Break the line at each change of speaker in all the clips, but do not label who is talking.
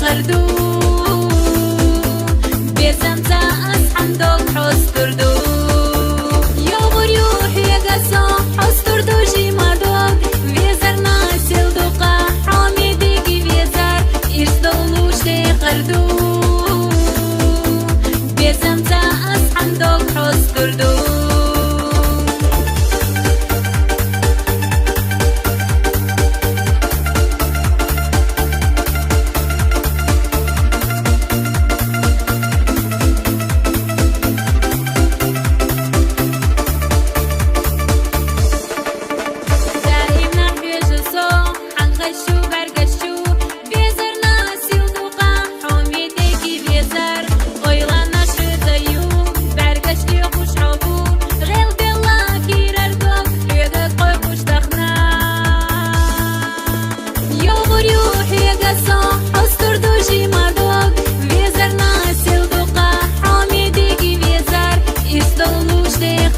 خردو بێزەم تا ئەسحەمدۆ حۆستردو یۆغوریو حێگەسۆ حۆستردو ژیمادۆ وێزەر ناسێڵدوقا حۆمێدێکی وێزەر ئیرسدەڵ و شتێ خردو بێزەم تا ئەسحەمدۆ حۆستردو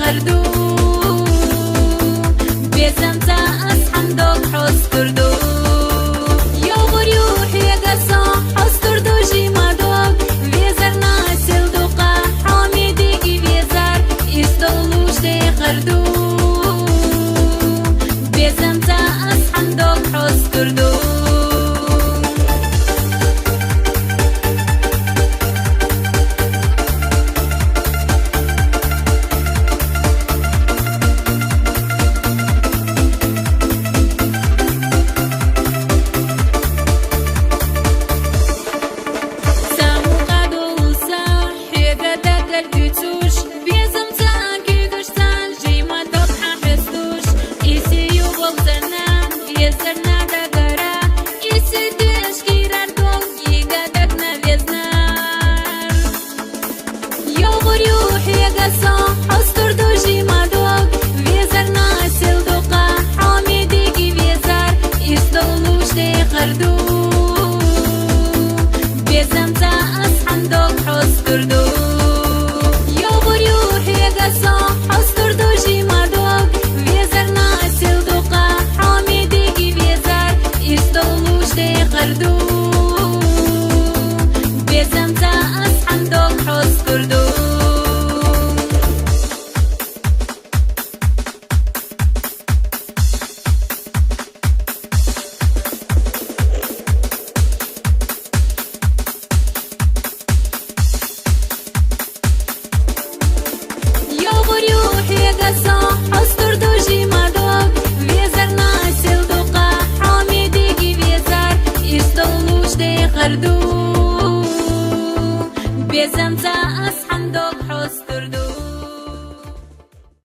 خردو بێزەم تا ئەسحەمدۆ حۆستردو یۆغوریو حێگەسۆ حۆستردو ژیمادۆ وێزەر ناسێڵدوقا حۆمێدێکی وێزەر ئیرسدەڵ و شتێ خردو بێزەم تا ئەسحەمدۆ حۆستردو حۆستردو ژیمادۆ وێزەر ناسێڵدوقا حۆمێدێکی وێزەر ئیرسدەڵ و شتێ خردو بێزەم تا ئەسحەمدۆ حۆستردو